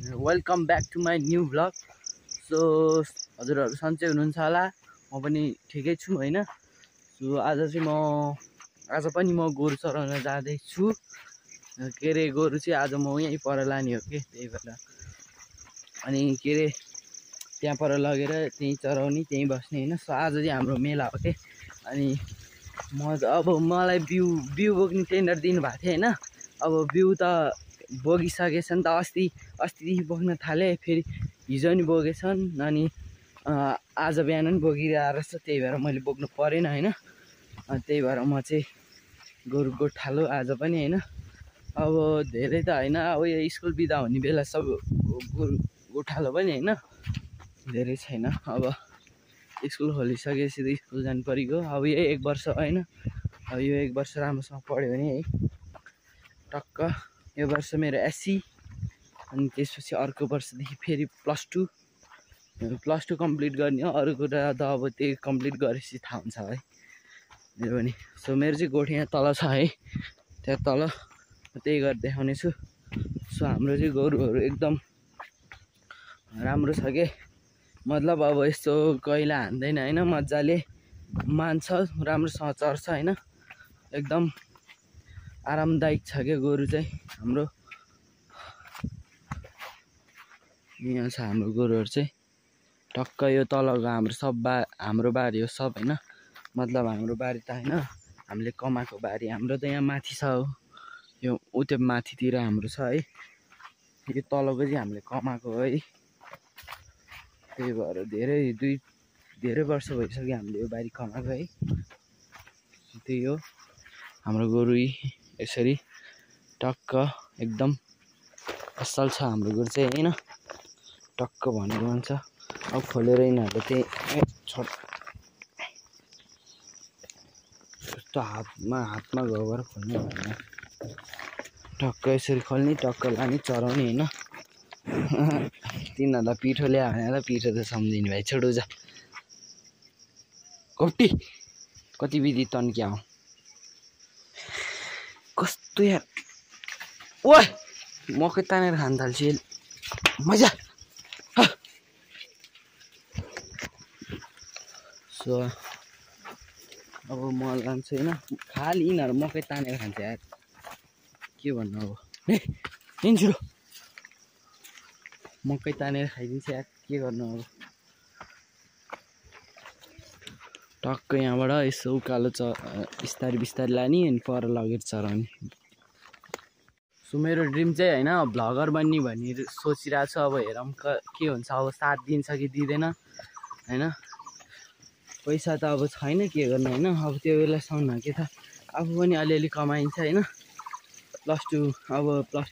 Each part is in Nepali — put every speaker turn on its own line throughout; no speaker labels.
Welcome back to my new vlog. So हजुरहरू सन्चै हुनुहुन्छ होला, म पनि ठिकै छु होइन। सो आज पनि म गोरु चराउन जाँदैछु। के अरे गोरु चाहिँ आज म यहीँ पर लाने हो कि, त्यही भएर अनि के अरे त्यहाँ पर लगेर त्यहीँ चराउने त्यहीँ बस्ने होइन। सो आज चाहिँ हाम्रो मेला हो कि, अनि अब मलाई बिउ बोक्ने टेन्डर दिनुभएको थियो होइन। अब बिउ त बोकिसकेछन् त, अस्तिदेखि बोक्न थाले, फेरि हिजो नि बोकेछन्, अनि आज बिहान पनि बोकिरहेको रहेछ, त्यही भएर मैले बोक्नु परेन होइन। त्यही भएर म चाहिँ गोरु गोठालो आज पनि होइन। अब धेरै त होइन, अब यो स्कुल बिदा हुने बेला सब गोरु गोठालो पनि होइन, धेरै छैन। अब स्कुल खोलिसकेपछि त स्कुल जानु परिगयो। अब यो 1 वर्ष होइन, अब यो 1 वर्ष राम्रोसँग पढ्यो भने है टक्क यो वर्ष मेरो एससी, अनि त्यसपछि अर्को वर्षदेखि फेरि प्लस टू कम्प्लिट गर्ने हो। अरू कुरा त अब त्यही कम्प्लिट गरेपछि थाहा हुन्छ है मेरो पनि। सो मेरो चाहिँ गोठ यहाँ तल छ है, त्यहाँ तल त्यही गरेर देखाउने छु। सो हाम्रो चाहिँ गोरुहरू एकदम राम्रो छ के, मतलब अब यस्तो कैला हान्दैन होइन, मजाले मान्छ, राम्रोसँग चर्छ होइन, एकदम आरामदायक छ क्या गोरु चाहिँ हाम्रो। यहाँ छ हाम्रो गोरुहरू चाहिँ टक्क यो तलको हाम्रो बारी हो सब होइन। मतलब हाम्रो बारी त होइन, हामीले कमाएको बारी, हाम्रो त यहाँ माथि छ हो, यो उत्यो माथितिर हाम्रो छ है। यो तलको चाहिँ हामीले कमाएको है, त्यही भएर धेरै वर्ष भइसक्यो हामीले यो बारी कमाएको है। त्यही हो हाम्रो गोरु यसरी टक्क एकदम असल छ हाम्रो गोरु चाहिँ होइन, टक्क भनेको भन्छ। अब खोलेर यिनीहरूले त्यही यस्तो हातमा गएर खोल्ने भएन, टक्क यसरी खोल्ने, टक्क लाने, चराउने होइन। तिनीहरूलाई पिठो ल्यायो भने पिठो त सम्झिने भाइ, छोडो जा कप्टी कति विधि तन्क्या हो कस्तो यार। ओ मकै तानेर खान थाल्छु मजा। सो अब म लान्छु होइन, खालि यिनीहरू मकै तानेर खान्छ यार, के भन्नु अब छिटो मकै तानेर खाइदिन्छ यार, के गर्नु अब। टक्क यहाँबाट यसो उकालो बिस्तारै लाने, अनि पर लगेर चराउने। सो मेरो ड्रिम चाहिँ होइन भ्लगर बन्ने भन्ने सोचिरहेको छु। अब हेरौँ के हुन्छ, अब साथ दिन्छ कि दिँदैन होइन। पैसा त अब छैन, के गर्नु होइन। अब त्यो बेलासम्म के थाहा, आफू पनि अलिअलि कमाइन्छ होइन। प्लस टू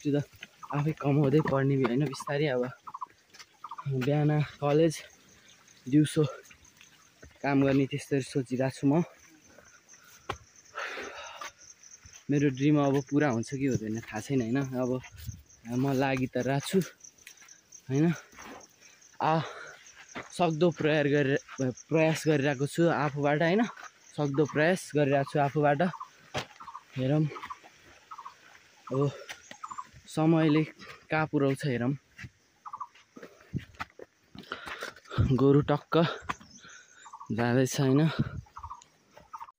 त आफै कमाउँदै पढ्ने होइन, बिस्तारै। अब बिहान कलेज, दिउँसो काम गर्ने, त्यस्तरी सोचिरहेको छु म। मेरो ड्रिम अब पुरा हुन्छ कि हुँदैन थाहा छैन होइन। अब म लागि त रहेको छु होइन, सक्दो प्रयास गरिरहेको छु आफूबाट होइन, सक्दो प्रयास गरिरहेको छु आफूबाट। हेरौँ अब समयले कहाँ पुऱ्याउँछ हेरौँ। गोरु टक्क जाँदैछ होइन।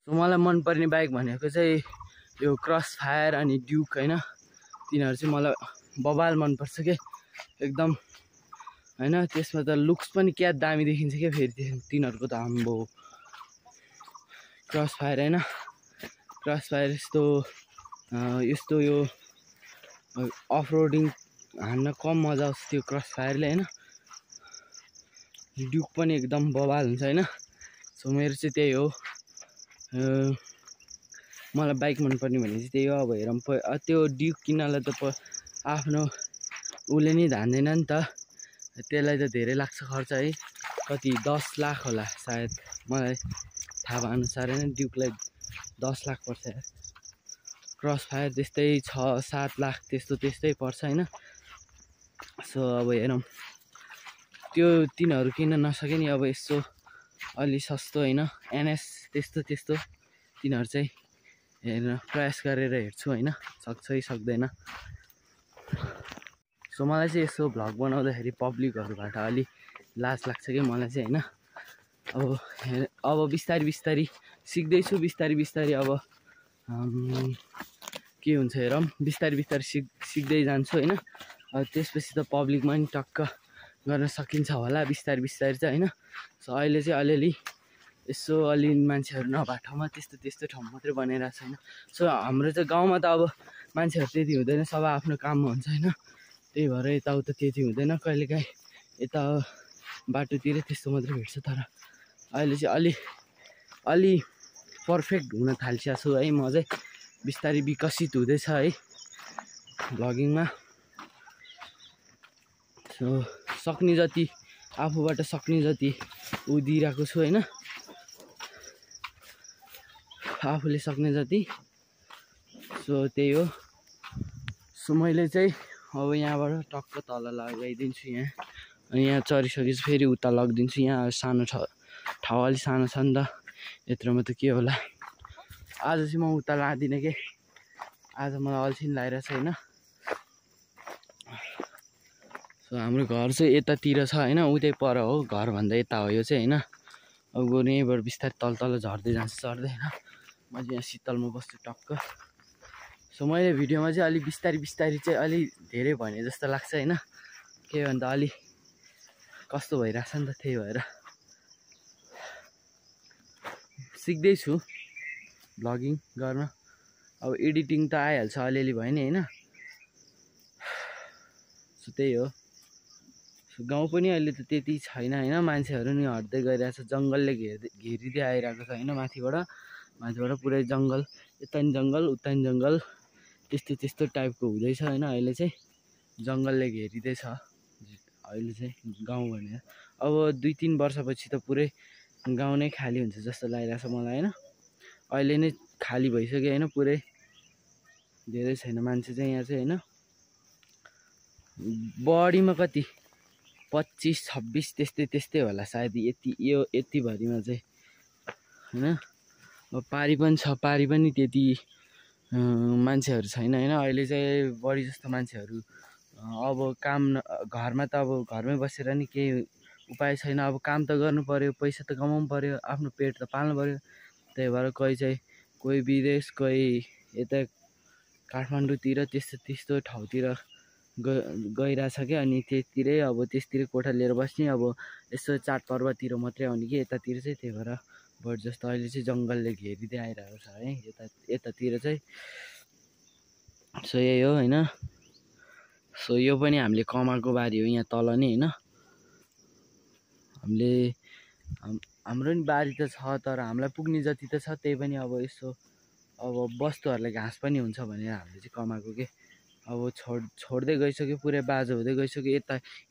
मलाई मनपर्ने बाइक भनेको चाहिँ यो क्रस फायर अनि ड्युक होइन, तिनीहरू चाहिँ मलाई बबाल मनपर्छ के एकदम होइन। त्यसमा त लुक्स पनि क्या दामी देखिन्छ क्या फेरि तिनीहरूको त आम्बो। क्रस फायर होइन, क्रस फायर यस्तो यो अफ रोडिङ हान्न कम मजा आउँछ त्यो क्रस फायरले होइन। ड्युक पनि एकदम बबाल हुन्छ होइन। सो मेरो चाहिँ त्यही हो, मलाई बाइक मनपर्ने भने चाहिँ त्यही हो। अब हेरौँ त्यो ड्युक किन्नलाई त आफ्नो उसले नि धान्दैन नि त, त्यसलाई त धेरै लाग्छ खर्च है, कति 10 लाख होला सायद, मलाई थाहा भए अनुसार होइन। ड्युकलाई 10 लाख पर्छ यार, क्रस फायर त्यस्तै 6-7 लाख त्यस्तै पर्छ होइन। सो अब हेरौँ, त्यो तिनीहरू किन्न नसके नि अब यसो अलि सस्तो होइन, एनएस त्यस्तो तिनीहरू चाहिँ हेर्न प्रयास गरेर हेर्छु होइन, सक्छ कि सक्दैन। सो मलाई चाहिँ यसो भ्लग बनाउँदाखेरि पब्लिकहरूबाट अलि लाज लाग्छ कि मलाई चाहिँ होइन। अब बिस्तारी बिस्तारी सिक्दैछु, बिस्तारी बिस्तारी अब के हुन्छ हेरौँ, बिस्तारी बिस्तारी सिक्दै जान्छु होइन। अब त्यसपछि त पब्लिकमा नि टक्क गर्न सकिन्छ होला बिस्तारी बिस्तारी चाहिँ होइन। सो अहिले चाहिँ अलिअलि यसो अलि मान्छेहरू नभएको ठाउँमा त्यस्तो ठाउँ मात्रै बनाइरहेको छ होइन। सो हाम्रो चाहिँ गाउँमा त अब मान्छेहरू त्यति हुँदैन, सब आफ्नो काममा हुन्छ होइन। त्यही भएर यताउता त्यति हुँदैन, कहिलेकाहीँ यता बाटोतिर त्यस्तो मात्रै भेट्छ। तर अहिले चाहिँ अलि पर्फेक्ट हुन थालिसकेको छु है। म चाहिँ बिस्तारै विकसित हुँदैछ है भ्लगिङमा। सो सक्ने जति आफूबाट सक्ने जति दिइरहेको छु होइन, आफूले सक्ने जति। सो त्यही हो। सो मैले चाहिँ अब यहाँबाट टक्क तल लगाइदिन्छु यहाँ, अनि यहाँ चढिसकेपछि फेरि उता लगिदिन्छु। यहाँ सानो ठाउँ अलिक सानो छ नि त, यत्रोमा त के होला। आज चाहिँ म उता लाँदिनँ कि आज मलाई अल्छी नि लागिरहेछ होइन। सो हाम्रो घर चाहिँ यतातिर छ होइन, उतै पर हो, घरभन्दा यता हो यो चाहिँ होइन। अब गएर यहीँबाट बिस्तारै तल झर्दै जान्छ चढ्दै होइन। म चाहिँ यहाँ शीतलमा बस्छु टक्क। सो मैले भिडियोमा चाहिँ अलिक बिस्तारी बिस्तारी चाहिँ अलि धेरै भने जस्तो लाग्छ होइन। के भन्दा अलि कस्तो भइरहेछ नि त, त्यही भएर सिक्दैछु भ्लगिङ गर्न। अब एडिटिङ त आइहाल्छ अलिअलि भयो नि होइन। सो त्यही हो। सो गाउँ पनि अहिले त त्यति छैन होइन, मान्छेहरू नि हट्दै गइरहेछ, जङ्गलले घेरिँदै आइरहेको छ होइन। माथिबाट पुरै जङ्गल, यता नि जङ्गल उता नि जङ्गल, त्यस्तो टाइपको हुँदैछ होइन। अहिले चाहिँ जङ्गलले घेरिँदैछ अहिले चाहिँ गाउँ भनेर। अब 2-3 वर्षपछि त पुरै गाउँ नै खाली हुन्छ जस्तो लागिरहेछ मलाई होइन। अहिले नै खाली भइसक्यो होइन, पुरै धेरै छैन मान्छे चाहिँ यहाँ चाहिँ होइन। बढीमा कति 25-26 त्यस्तै होला सायद, यतिभरिमा चाहिँ होइन। अब पारी पनि छ, पारी पनि त्यति मान्छेहरू छैन होइन। अहिले चाहिँ बढी जस्तो मान्छेहरू अब काम घरमा त अब घरमै बसेर नि केही उपाय छैन। अब काम त गर्नु पऱ्यो, पैसा त कमाउनु पऱ्यो, आफ्नो पेट त पाल्नु पऱ्यो। त्यही भएर कोही विदेश, कोही यता काठमाडौँतिर त्यस्तो ठाउँतिर गइरहेछ क्या। अनि त्यतिरै अब त्यसतिरै कोठा लिएर बस्ने, अब यसो चाडपर्वतिर मात्रै आउने कि यतातिर चाहिँ। त्यही भएर बढी जस्तो अहिले चाहिँ जङ्गलले घेरिँदै आइरहेको छ है यतातिर चाहिँ। सो यही हो होइन। सो यो पनि हामीले कमाएको बारी हो यहाँ तल नि होइन। हाम्रो नि बारी त छ, तर हामीलाई पुग्ने जति त छ, त्यही पनि अब यसो अब वस्तुहरूलाई घाँस पनि हुन्छ भनेर हामीले चाहिँ कमाएको के। अब छोड्दै गइसक्यो, पुरै बाजो हुँदै गइसक्यो।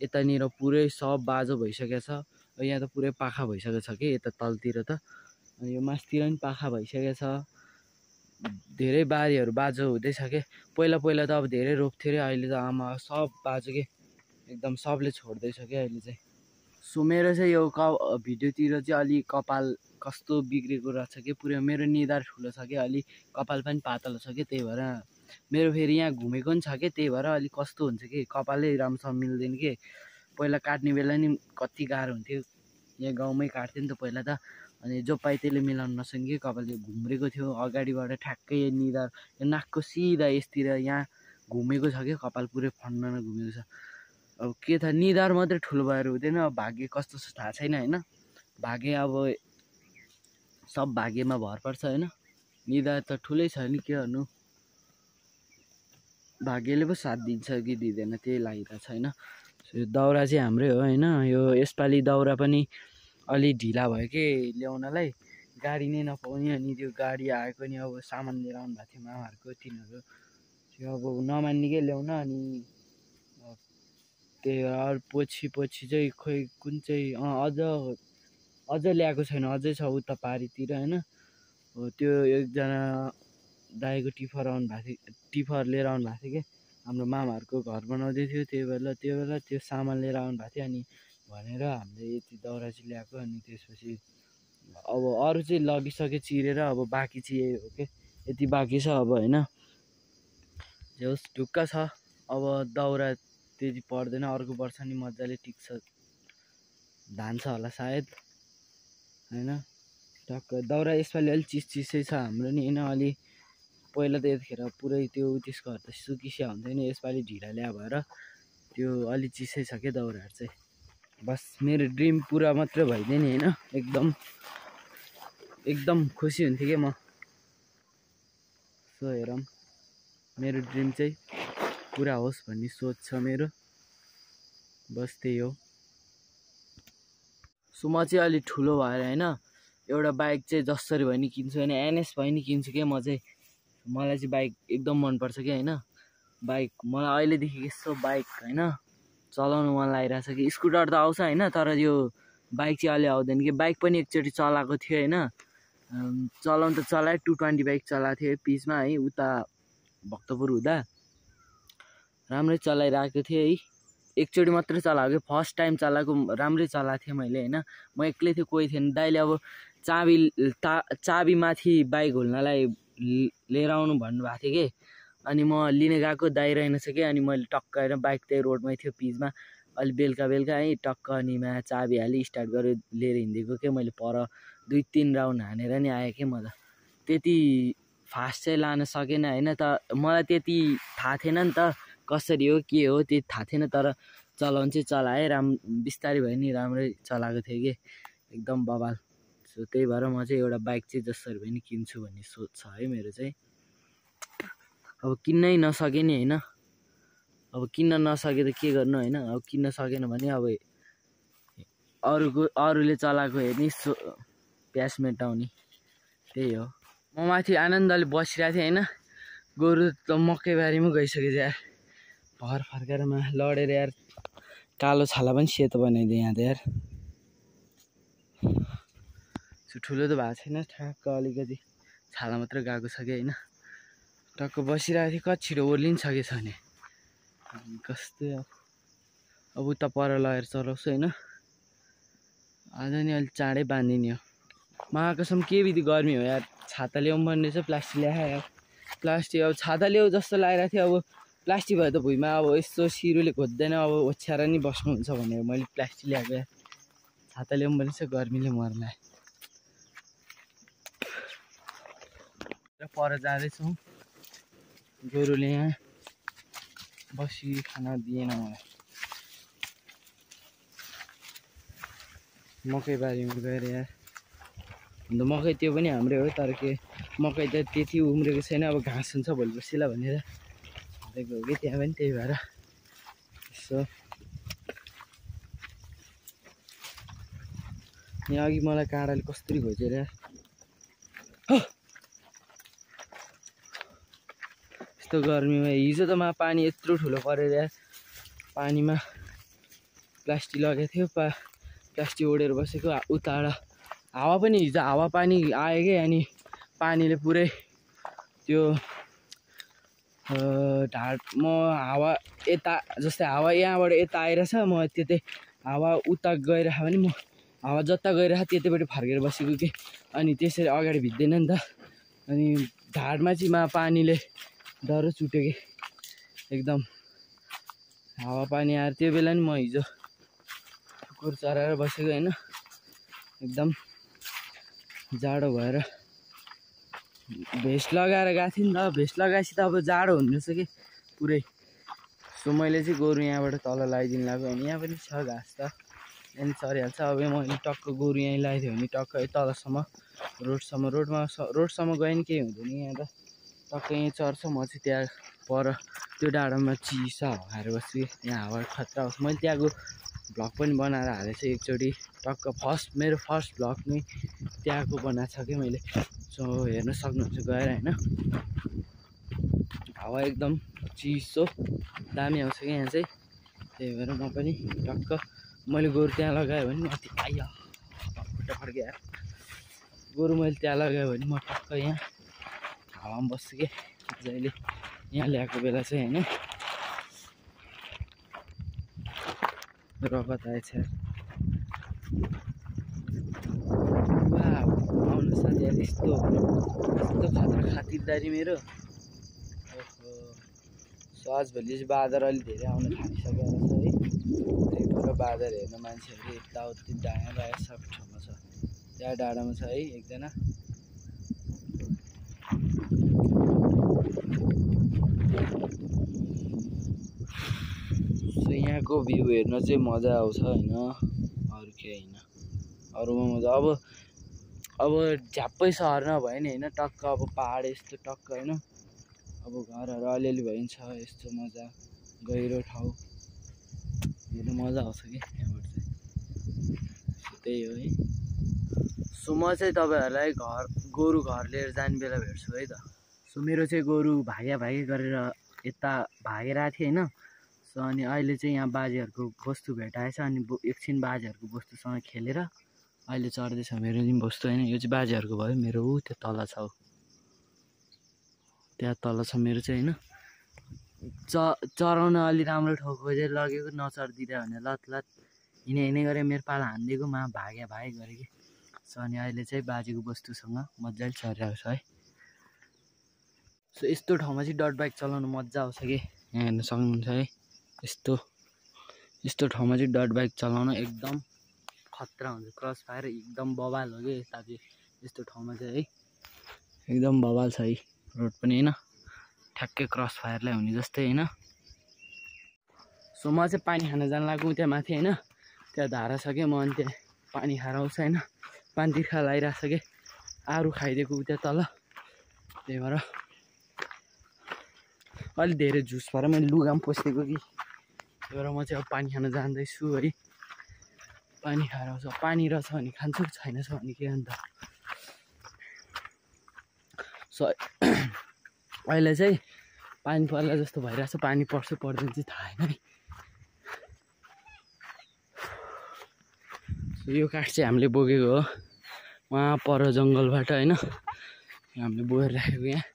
यतानिर पुरै सब बाजो भइसकेको छ। यहाँ त पुरै पाखा भइसकेको छ कि यता तलतिर त, यो मासतिर पनि पाखा भइसकेको छ। धेरै बारीहरू बाजो हुँदैछ के। पहिला त अब धेरै रोप्थ्यो अरे, अहिले त आमा सब बाजो के, एकदम सबले छोड्दैछ क्या अहिले चाहिँ। सो मेरो चाहिँ यो भिडियोतिर चाहिँ अलि कपाल कस्तो बिग्रेको रहेछ कि, पुरै मेरो निधार ठुलो छ कि, अलि कपाल पनि पातलो छ कि। त्यही भएर मेरो फेरि यहाँ घुमेको पनि छ कि, त्यही भएर अलिक कस्तो हुन्छ कि कपालै राम्रोसँग मिल्दैन कि। पहिला काट्ने बेला नि कति गाह्रो हुन्थ्यो, यहाँ गाउँमै काट्थ्यो नि त पहिला त। अनि जो पाइ त्यसले मिलाउन नसक्ने कपाल घुम्रेको थियो अगाडिबाट ठ्याक्कै निधार, नाकको सिधा यसतिर यहाँ घुमेको छ क्या कपाल, पुरै फन्नन घुमेको छ। अब के थाहा निधार मात्रै ठुलो भएर हुँदैन, भाग्य कस्तो छ थाहा छैन होइन। भाग्य अब सब भाग्यमा भर पर्छ होइन। निधार त ठुलै छ नि, के गर्नु, भाग्यले पो साथ दिन्छ कि दिँदैन त्यही लागिरहेछ होइन। यो दाउरा चाहिँ हाम्रै हो होइन। यो यसपालि दाउरा पनि अलि ढिला भयो कि ल्याउनलाई, गाडी नै नपाउने। अनि त्यो गाडी आएको नि अब सामान लिएर आउनु भएको थियो मामाहरूको, तिनीहरू त्यो अब नमान्नेकै ल्याउन। अनि त्यही भएर पछि चाहिँ खोइ कुन चाहिँ अझ ल्याएको छैन, अझै छ उता पारीतिर होइन। त्यो एकजना दाइको टिफर लिएर आउनु भएको थियो कि, हाम्रो मामाहरूको घर बनाउँदै थियो त्यो बेला त्यो सामान लिएर आउनु भएको थियो। अनि भनेर हामीले यति दाउरा चाहिँ ल्याएको। अनि त्यसपछि अब अरू चाहिँ लगिसक्यो चिरेर, अब बाँकी चाहिँ यही हो कि, यति बाँकी छ अब होइन। जे होस् ढुक्क छ। अब दाउरा त्यति पर्दैन, अर्को वर्ष नि मजाले टिक्छ, धान छ होला सायद हैन। टक्क दाउरा यसपालि अलि चिसै छ हाम्रो नि हैन। अलि पहिला त यतिखेर पुरै त्यो त्यसकोहरू त सुकिसिया हुन्थ्यो नि, यसपालि ढिला ल्या भएर त्यो अलि चिसै छ क्या दाउराहरू चाहिँ। बस मेरो ड्रिम पुरा मात्रै भइदियो नि हैन, एकदम खुसी हुन्थेँ क्या म। सो हेरौँ मेरो ड्रिम चाहिँ पुरा होस् भन्ने सोच छ मेरो, बस त्यही हो। सो म चाहिँ अलि ठुलो भएर हैन एउटा बाइक चाहिँ जसरी भए नि किन्छु हैन, एनएस भए नि किन्छु क्या म चाहिँ। मलाई चाहिँ बाइक एकदम मनपर्छ क्या हैन। बाइक मलाई अहिलेदेखि यसो बाइक हैन चलाउनु मन लागिरहेछ कि। स्कुटर त आउँछ हैन, तर यो बाइक चाहिँ अलि आउँदैन कि। बाइक पनि एकचोटि चलाएको थियो हैन, चलाउनु त चलाएँ, 220 बाइक चलाएको थिएँ पिचमा है, उता भक्तपुर हुँदा राम्रै चलाइरहेको थिएँ है। एकचोटि मात्रै चलाएको, फर्स्ट टाइम चलाएको, राम्रै चलाएको थिएँ मैले हैन। म एक्लै थिएँ, कोही थिएन। दाइले अब चाबी माथि बाइक हुल्नलाई लिएर आउनु भन्नुभएको थियो कि, अनि म लिने गएको, दाइ रहेनछ कि। अनि मैले टक्क होइन बाइक त्यही रोडमै थियो पिचमा, अलि बेलुका है टक्क अनि मा चाबी हाली स्टार्ट गरेर लिएर हिँडेको क्या मैले। पर 2-3 राउन्ड हानेर नि आएँ कि म त। त्यति फास्ट चाहिँ लान सकेन हैन, त मलाई त्यति थाहा थिएन नि त कसरी हो के हो, त्यति थाहा थिएन। तर चलाउनु चाहिँ चलाएँ, बिस्तारै भयो नि राम्रै चलाएको थिएँ कि, एकदम बवाल। सो त्यही भएर म चाहिँ एउटा बाइक चाहिँ जसरी भए नि किन्छु भन्ने सोच छ है मेरो चाहिँ। अब किन्नै नसके नि हैन, अब किन्न नसके त के गर्नु हैन। अब किन्न सकेन भने अब अरूले चलाएको हेर्ने प्यास मेटाउने, त्यही हो। म माथि आनन्दले बसिरहेको थिएँ हैन, गोरु त मकैबारीमा गइसक्यो यार। भर फर्केर लडेर यार कालो छाला पनि सेतो बनाइदिएँ यहाँ त यार। ठुलो त भएको छैन, ठ्याक्क अलिकति छाला मात्रै गएको छ कि हैन। टक्क बसिरहेको थिएँ, कति छिटो ओर्लिन्छ भने कस्तो यार। अब उता पर लगेर चलाउँछु हैन, आज नि अलिक चाँडै बाँधिने हो। महाकसम के बित्ति गर्मी हो यार। छाता ल्याउँ भन्ने चाहिँ प्लास्टिक ल्याएँ यार। प्लास्टिक अब छाता ल्याऊ जस्तो लागिरहेको थियो, अब प्लास्टिक भयो त भुइँमा अब यस्तो सिरोले खोज्दैन, अब ओछ्याएर नि बस्नुहुन्छ भनेर मैले प्लास्टिक ल्याएको यार। छाता ल्याउँ भने चाहिँ गर्मीले मर्ला। पर जाँदैछौँ, गोरुले यहाँ बसी खाना दिएन मलाई। मकै बारीमा गएर यार, अन्त मकै त्यो पनि हाम्रै हो, तर के मकै त त्यति उम्रेको छैन। अब घाँस हुन्छ भोलि पर्सिला भनेर हालेको हो कि त्यहाँ पनि, त्यही भएर यसो। यहाँ अघि मलाई काँडाले कस्तरी खोजेर यस्तो गर्मीमा। हिजो त पानी यत्रो ठुलो परेर यार, पानीमा प्लास्टिक लगेको थियो, प्लास्टिक ओढेर बसेको। उताबाट हावा पनि हिजो हावा पानी आयो कि, अनि पानीले पुरै त्यो ढाड म हावा यता जस्तै हावा यहाँबाट यता आइरहेछ, म त्यतै हावा उता गइरह भने म हावा जता गइरह त्यतैपट्टि फर्केर बसेको कि, अनि त्यसरी अगाडि भिज्दैन नि त। अनि ढाडमा चाहिँ पानीले डह्रो चुट्यो कि, एकदम हावा पानी आएर त्यो बेला नि म हिजो कुकुर चराएर बसेको हैन, एकदम जाडो भएर भेस्ट लगाएर गएको थिएँ नि त। भेस्ट लगाएपछि त अब जाडो हुँदैछ कि पुरै। सो मैले चाहिँ गोरु यहाँबाट तल लगाइदिनु लाग्यो भने यहाँ पनि छ घाँस त, यहाँ चरिहाल्छ। अब मैले टक्क गोरु यहीँ लगाइदियो भने टक्क तलसम्म रोडसम्म गयो नि केही हुँदैन यहाँ त, टक्क यहीँ चर्छ। म चाहिँ त्यहाँ पर त्यो डाँडामा चिसो हावा खाएर बस्छु कि, त्यहाँ हावा खतरा होस्। मैले त्यहाँको भ्लग पनि बनाएर हालेको छु एकचोटि, टक्क मेरो फर्स्ट भ्लग नै त्यहाँको बनाएको छ कि मैले। सो हेर्न सक्नुहुन्छ गएर हैन। हावा एकदम चिसो दामी आउँछ कि यहाँ चाहिँ, त्यही भएर म पनि टक्क मैले गोरु त्यहाँ लगाएँ भने माथि आइया खुट्टा फर्क्यो यार। गोरु मैले त्यहाँ लगाएँ भने म टक्क यहाँ हावामा बस्छु कि जहिले यहाँ ल्याएको बेला चाहिँ हैन। रगत आएछ आउनु साथीहरू। यस्तो खतरा खातिरदारी मेरो। सो आजभोलि चाहिँ बाँदर अलिक धेरै आउन थालिसकेको छ है। त्यही भएर बाँदर हेर्न मान्छेहरू यताउति डाँडा बाहिर सब ठाउँमा छ। त्यहाँ डाँडामा छ है एकजना। सो यहाँको भ्यू हेर्न चाहिँ मजा आउँछ होइन, अरू केही होइन। अरूमा मजा अब झ्याप्पै सहर नभए नि होइन, टक्क अब पहाड यस्तो टक्क होइन, अब घरहरू अलिअलि भइन्छ यस्तो मजा गहिरो ठाउँ हेर्नु मजा आउँछ कि यहाँबाट चाहिँ। सो त्यही हो है। सो म चाहिँ तपाईँहरूलाई गोरु घर लिएर जाने बेला भेट्छु है त। सो मेरो चाहिँ गोरु भागे गरेर यता भागेर आएको थिएँ होइन। सो अनि अहिले चाहिँ यहाँ बाजेहरूको वस्तु भेटाएछ, अनि एकछिन बाजेहरूको वस्तुसँग खेलेर अहिले चढ्दैछ मेरो नि वस्तु होइन। यो चाहिँ बाजेहरूको भयो, मेरो ऊ त्यो तल छ, त्यहाँ तल छ मेरो चाहिँ होइन। चराउन अलि राम्रो ठाउँ खोजेर लगेको, नचढिदिँदा भने लत हिँडे गरेँ मेरो पाला हानिदिएको, भागे गरेँ कि। सो अनि अहिले चाहिँ बाजेको वस्तुसँग मजाले चढिरहेको छ है। सो यस्तो ठाउँमा चाहिँ डट बाइक चलाउनु मजा आउँछ कि, यहाँ हेर्न सक्नुहुन्छ है। यस्तो ठाउँमा चाहिँ डट बाइक चलाउन एकदम खतरा हुन्छ, क्रस फायर एकदम बवाल हो कि यता चाहिँ यस्तो ठाउँमा चाहिँ है, एकदम बवाल छ है रोड पनि होइन, ठ्याक्कै क्रस फायरलाई हुने जस्तै होइन। सो म चाहिँ पानी खान जान लागौँ त्यहाँ माथि होइन, त्यहाँ धारा छ कि, म अनि त्यहाँ पानी खाएर आउँछ होइन। पानी तिर्खा लगाइरहेको छ कि, आरू खाइदिएको उता तल, त्यही भएर अलिक धेरै जुस भएर मैले लुगा पनि पसिदिएको कि, त्यही भएर म चाहिँ अब पानी खान जाँदैछु है। पानी खाएर आउँछ, पानी रहेछ भने खान्छु, छैन छ भने के अन्त। सो अहिले चाहिँ पानी पर्ला जस्तो भइरहेछ, पानी पर्छ पर्दैन चाहिँ थाहा होइन है। सो यो काठ चाहिँ हामीले बोकेको हो वहाँ पर जङ्गलबाट होइन, हामीले बोकेर राखेको यहाँ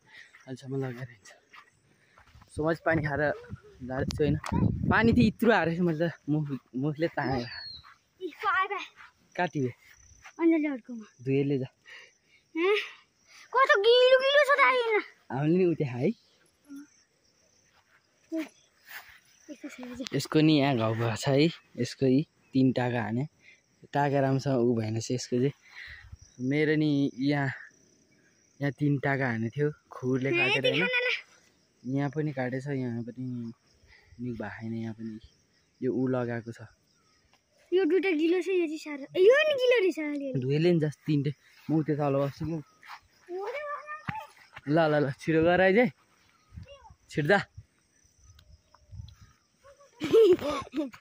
अहिलेसम्म लगाएर हिँड्छ। सो म चाहिँ पानी खाएर जाँदैछु होइन। पानी त यत्रो हारेछ मैले त मुखले तानेर काटिए धुएले जा हामीले नि उता है। यसको नि यहाँ घाउ भएको छ है, यसको 3 टाका हाने, टाका राम्रोसँग ऊ भएन चाहिँ यसको चाहिँ। मेरो नि यहाँ 3 टाका हाने थियो खुरले काटेर होइन, यहाँ पनि काटेछ, यहाँ पनि निक भएको छैन, यहाँ पनि यो ऊ लगाएको छ।
यो दुईटा गिलो छ, यो चाहिँ सारो, यो नि गिलो रहेछ।
धुएले नि जस्तो 3 म उता तल बस्छु कि। ल छिटो गर आइज है, छिट्दा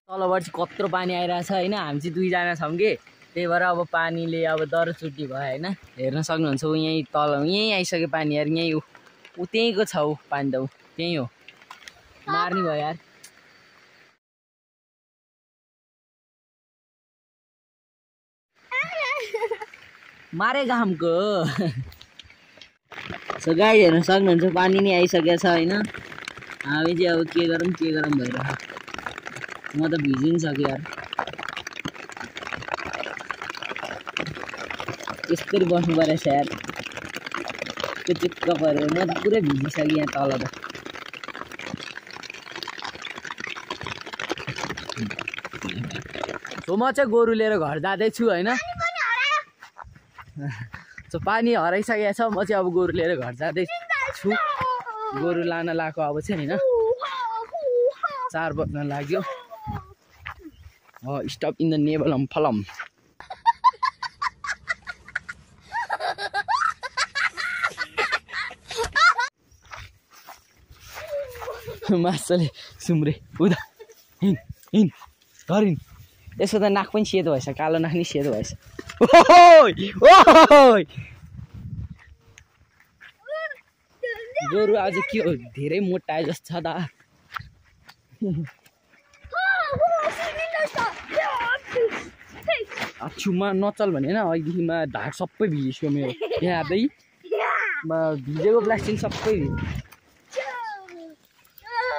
तलबाट चाहिँ कत्रो पानी आइरहेछ होइन। हामी चाहिँ 2 जना छौँ कि, त्यही भएर अब पानीले अब दर चुट्टी भयो होइन। हेर्न सक्नुहुन्छ ऊ यहीँ तल, यहीँ आइसक्यो पानी यार, यहीँ ऊ त्यहीँको छ, ऊ पानी त ऊ त्यहीँ हो, मार्ने भयो यार। मारेगा हमको। सो गाई हेर्न सक्नुहुन्छ पानी नै आइसकेको छ होइन। हामी चाहिँ अब के गरौँ भइरहेको, म त भिजिसक्यो यार। यसरी बस्नु परेछ यार, त्यो चिक्क पऱ्यो, म त पुरै भिजिसकेँ यहाँ तल त। सो म चाहिँ गोरु लिएर घर जाँदैछु होइन। सो पानी हराइसकेको छ, म चाहिँ अब गोरु लिएर घर जाँदैछु। गोरु लान लाएको अब चाहिँ होइन 4 बज्न लाग्यो। स्टप इन द नेबलम फलम। मासले सुम्रे उदा हिँड घर हिँड। यसको त नाक पनि सेतो भएछ, कालो नाक नि सेतो भएछ। गोरु आज के हो धेरै मोटा आए जस्तो छ त। छुमा नचल भने होइन, अहिलेदेखिमा ढाक सबै भिजिसक्यो मेरो, यहाँ हेर्दै भिजेको प्लास्टिक सबै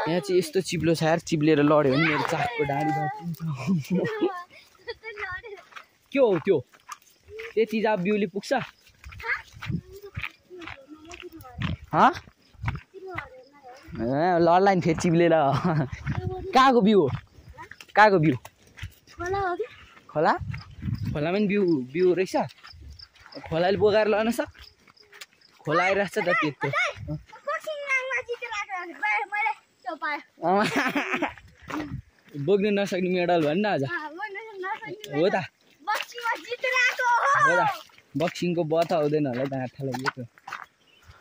यहाँ चाहिँ यस्तो चिप्लो छ यार, चिप्लेर लड्यो भने मेरो चाकको डाँडी भाँचिन्छ। के हो त्यो त्यति जा बिउली पुग्छ। लडलाइन फेरि चिप्लेर कहाँको बिउ हो कहाँको बिउ
खोला हो कि
खोला खोलामा पनि बिउ रहेछ खोलाले बोकाएर लान सक्छ खोला आइरहेको छ त त्यस्तो बोक्नु नसक्ने मेडल भन् न आज हो त बक्सिङको बता हुँदैन होला गाँठा लागेको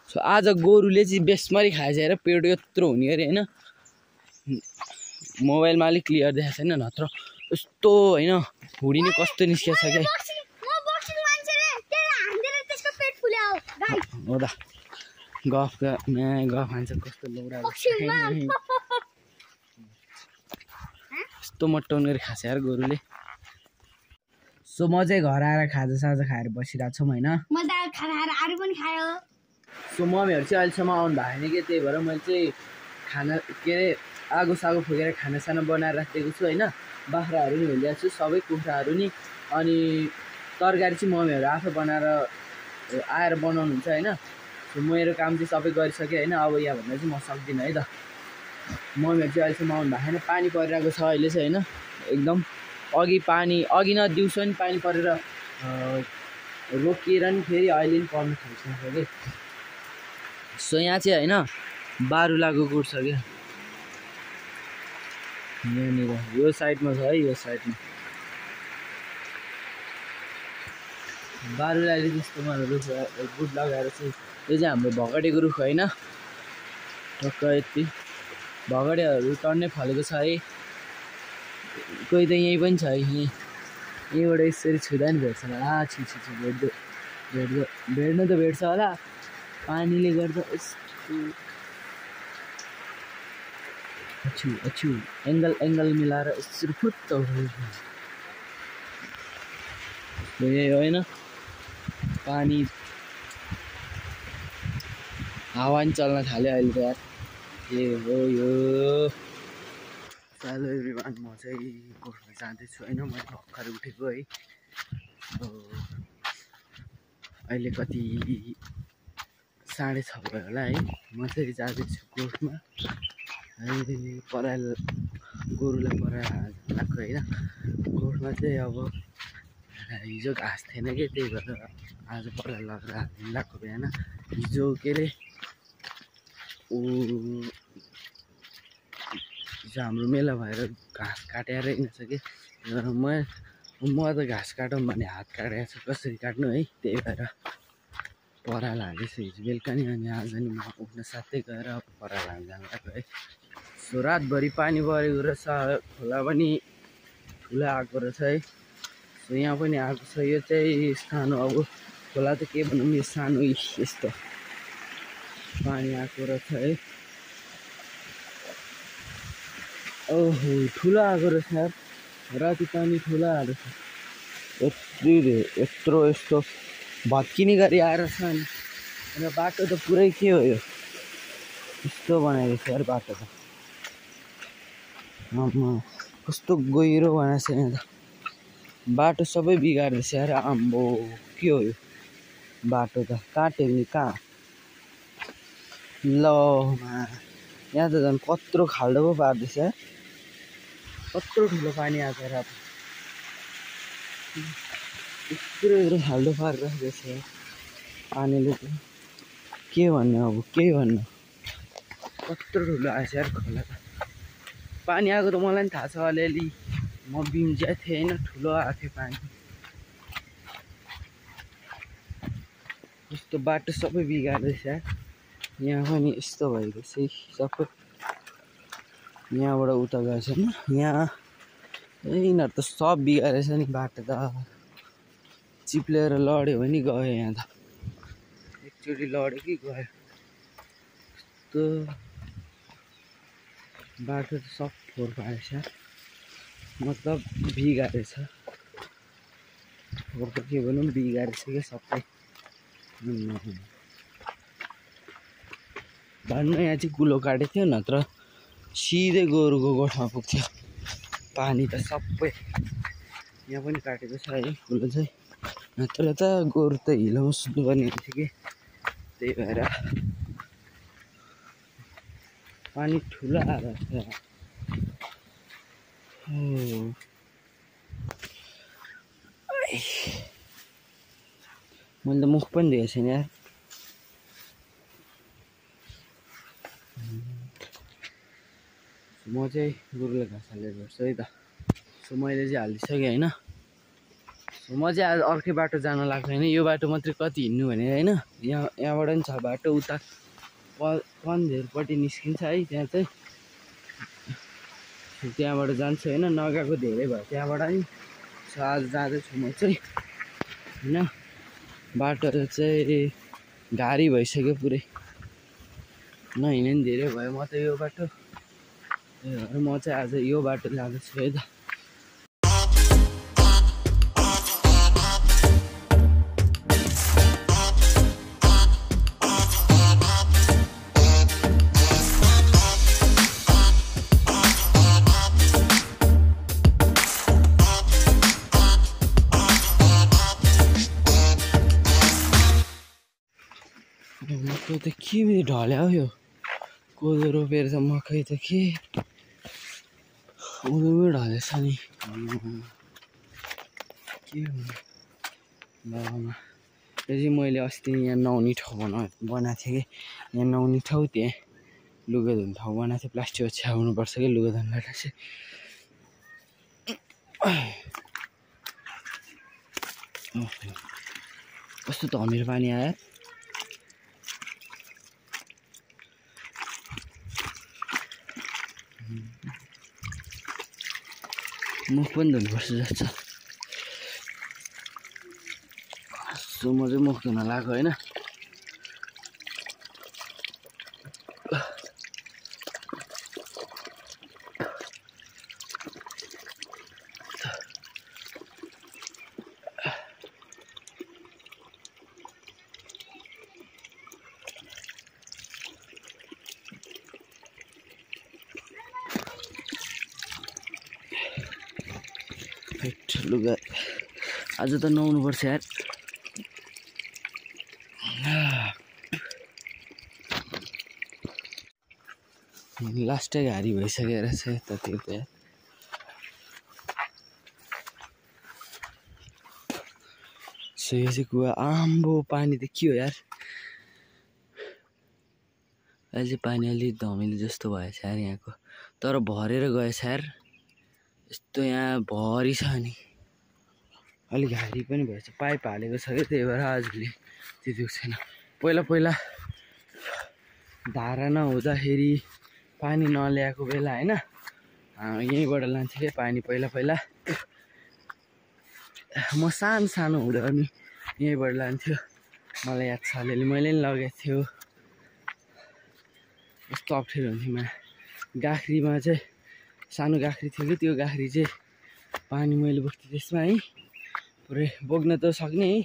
सो आज गोरुले चाहिँ बेसमरी खाएछ हेर पेट यत्रो हुने अरे होइन मोबाइलमा अलिक क्लियर देखाएको छैन नत्र यस्तो होइन हुडी नै कस्तो निस्केको छ क्या हो त गफ हान्छ कस्तो लौरा यस्तो मट्टाउनु गरी खान्छ यार गोरुले सो म चाहिँ घर आएर खाजासाजा खाएर बसिरहेको छौँ होइन सो मम्मीहरू चाहिँ अहिलेसम्म आउनु भएको छैन कि त्यही भएर मैले चाहिँ खाना के अरे आगो सागो फुकेर खानासाना बनाएर राखिदिएको छु होइन बाख्राहरू नि हेरिदिएको छु सबै कुखुराहरू नि अनि तरकारी चाहिँ मम्मीहरू आफै बनाएर आएर बनाउनुहुन्छ होइन सो मेरो काम चाहिँ सबै गरिसकेँ होइन अब यहाँभन्दा चाहिँ म सक्दिनँ है त मम्मीहरू चाहिँ अहिलेसम्म आउनु भएको छैन पानी परिरहेको छ अहिले चाहिँ होइन एकदम अघि न दिउँसो नि पानी परेर रोकिएर नि फेरि अहिले नि पर्नु थालिसकेको छ कि सो यहाँ चाहिँ होइन बारुलाको गुड छ क्या यहाँनिर यो साइडमा छ है यो साइडमा बारुलाले त्यस्तो मलाई रुख गुड लगाएर चाहिँ यो चाहिँ हाम्रो भगटेको रुख होइन टक्क यति भगटेहरू टन्नै फलेको छ है कोही त यहीँ पनि छ है यहीँबाट यसरी छुँदा नि भेट्छ होला छि भेट्नु त भेट्छ होला पानीले गर्दा यस्तो एङ्गल मिलाएर यसरी फुत्त यही होइन पानी हावा नि चल्न थाल्यो अहिले त यार के हो यो हेलो एभ्रिवान म चाहिँ गोठमा जाँदैछु होइन मैले भर्खर उठेको है अहिले कति 6:30 भयो होला है म चाहिँ जाँदैछु गोठमा है गोरुलाई पराएको होइन गोठमा चाहिँ अब हिजो घाँस थिएन कि त्यही भएर आज पराल लगेर हाल्नु बिहान हिजो के अरे हिजो हाम्रो मेला भएर घाँस काटेर हिँड्छ कि म त घाँस काटौँ भने हात काटेको छ कसरी काट्नु है त्यही भएर पराल हालेछु हिजो बेलुका नि अनि आज नि म उठ्न साथै गएर पराल हाल्नु जानु लाग्यो है सो रातभरि पानी परेको रहेछ खोला पनि ठुलो आएको रहेछ है सो यहाँ पनि आएको छ यो चाहिँ सानो अब खोला त के भनौँ यो सानो यस्तो पानी आएको रहेछ है ओहो ठुलो आएको रहेछ यार राति पानी ठुलो आएको छ यत्रो यस्तो भत्किने गरी आएर छ अनि बाटो त पुरै के हो यो यस्तो बनाएको छ यार बाटो त कस्तो गहिरो बनाएको छ यहाँ त बाटो सबै बिगार्दैछ यार आम्बो के हो यो बाटो त कहाँ टेक्ने कहाँ ल यहाँ त झन् कत्रो खाल्डो पो पार्दैछ यार कत्रो ठुलो पानी आएको यार यत्रो खाल्डो पारिरहेको छ पानीले के भन्नु अब के भन्नु कत्रो ठुलो आएछ यार खोला त पानी आएको त मलाई पनि थाहा छ अलिअलि म बिम्जिया थिएँ होइन ठुलो आएको थियो पानी यस्तो बाटो सबै बिगार्दैछ यार यहाँ पनि यस्तो भएको छ सबै यहाँबाट उता गएछ होइन यहाँ यिनीहरू त सब बिगारेछ नि बाटो त चिप्लेर लड्यो भने गयो यहाँ त एकचोटि लड्यो कि गयो यस्तो बाटो त सब फोहोर पारेछ मतलब बिगारेछ फोहोर त के भनौँ बिगारेछ क्या सबै भन्न यहाँ चाहिँ कुलो काटेको थियो नत्र सिधै गोरुको गोठमा पुग्थ्यो पानी त सबै यहाँ पनि काटेको छ है कुलो चाहिँ नत्र त गोरु त हिलोमा सुत्नुपर्ने हुन्थ्यो कि त्यही भएर पानी ठुलो आएर मैले त मुख पनि दिएको छैन यार। म चाहिँ गुरुले घाँस हालेर गर्छु है त। सो मैले चाहिँ हालिसकेँ होइन। सो म चाहिँ आज अर्कै बाटो जान लाग्छ होइन। यो बाटो मात्रै कति हिँड्नु भने होइन। यहाँबाट पनि छ बाटो, उता कन्धेरपट्टि निस्किन्छ है। त्यहाँ चाहिँ त्यहाँबाट जान्छु होइन। नगएको धेरै भयो त्यहाँबाट नि। सो आज जाँदैछु म चाहिँ होइन। बाटो चाहिँ गाडी भइसक्यो पुरै, नहिँड्ने नि धेरै भयो। म त यो बाटो म चाहिँ आज यो बाटो जाँदैछु है त। मकै त के ढल्यो हौ यो। कोदो रोपेर त मकै त के उँधोमै ढलेछ नि। के भन्नु यो चाहिँ मैले अस्ति यहाँ नुहाउने ठाउँ बनाएको थिएँ कि। यहाँ नुहाउने ठाउँ, त्यहाँ लुगा धुने ठाउँ बनाएको थिएँ। प्लास्टिक छ्याउनुपर्छ कि लुगा धुनबाट चाहिँ। कस्तो धमिलो पानी आयो। मुख पनि धुनुपर्छ जस्तो। सो म चाहिँ मुख धुन लाग्यो होइन। लुगा आज त नुहाउनु पर्छ यार। लास्टै घारी भइसकेर चाहिँ त त्यो त यार। सो यो चाहिँ कुवा। आम्बो पानी त के हो यार। अहिले चाहिँ पानी अलिक धमिलो जस्तो भएछ यार यहाँको। तर भरेर गएछ यार। यस्तो यहाँ भरि छ नि। अलिक घारी पनि भएछ। पाइप हालेको छ क्या, त्यही भएर आजले त्यति छैन। पहिला धारा नहुँदाखेरि पानी नल्याएको बेला होइन, यहीँबाट लान्थेँ क्या पानी। पहिला म सानो हुँदा पनि यहीँबाट लान्थ्यो। मलाई याद छ अलिअलि, मैले नि लगेको थियो। कस्तो अप्ठ्यारो हुन्थ्यो। गाख्रीमा चाहिँ सानो गाख्री थियो कि, त्यो गाख्री चाहिँ पानी मैले बोक्थेँ त्यसमा है। पुरै बोक्न त सक्ने है,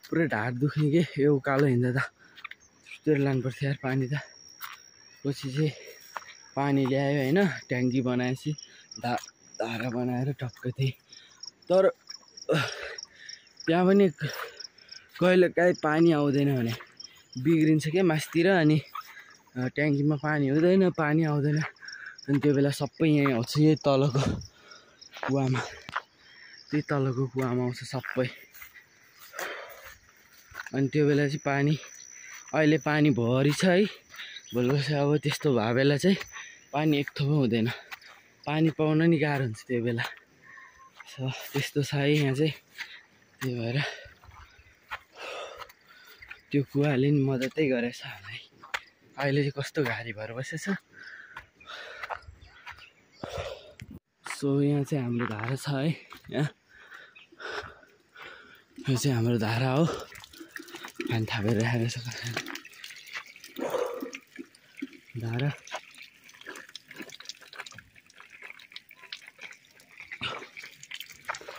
पुरै ढाड दुख्ने के यो उकालो हिँड्दा त। त्यस्तोहरू लानुपर्थ्यो यार पानी त। पछि चाहिँ पानी ल्यायो होइन, ट्याङ्की बनाएपछि धारा बनाएर टक्क थिएँ। तर त्यहाँ पनि कहिलेकाहीँ पानी आउँदैन भने बिग्रिन्छ क्या मास्तिर। अनि ट्याङ्कीमा पानी हुँदैन, पानी आउँदैन। अनि त्यो बेला सबै यहीँ आउँछ, यही तलको कुवामा। त्यही तलको कुवामा आउँछ सबै। अनि त्यो बेला चाहिँ पानी, अहिले पानी भरि छ है। भोलिको चाहिँ अब त्यस्तो भए बेला चाहिँ पानी एक थोपो हुँदैन। पानी पाउन नि गाह्रो हुन्छ त्यो बेला। सो त्यस्तो छ है यहाँ चाहिँ। त्यही भएर त्यो कुवाले नि मद्दतै गरेछ हामीलाई। अहिले चाहिँ कस्तो घारी भएर बसेछ। सो यहाँ चाहिँ हाम्रो धारा छ है। यहाँ यो चाहिँ हाम्रो धारा हो। पानी थापेर राखेको छ धारा।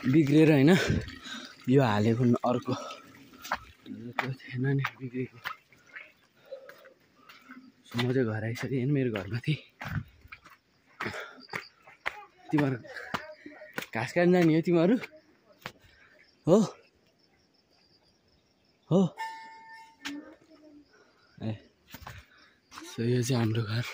बिग्रेर होइन, यो हालेको अर्को त्यो थिएन नि, बिग्रेको। सो म चाहिँ घर आइसकेँ होइन। मेरो घरमा थिएँ। तिमीहरू घाँस काट्न जाने हो तिमीहरू? हो हो ए। सो यो चाहिँ हाम्रो घर।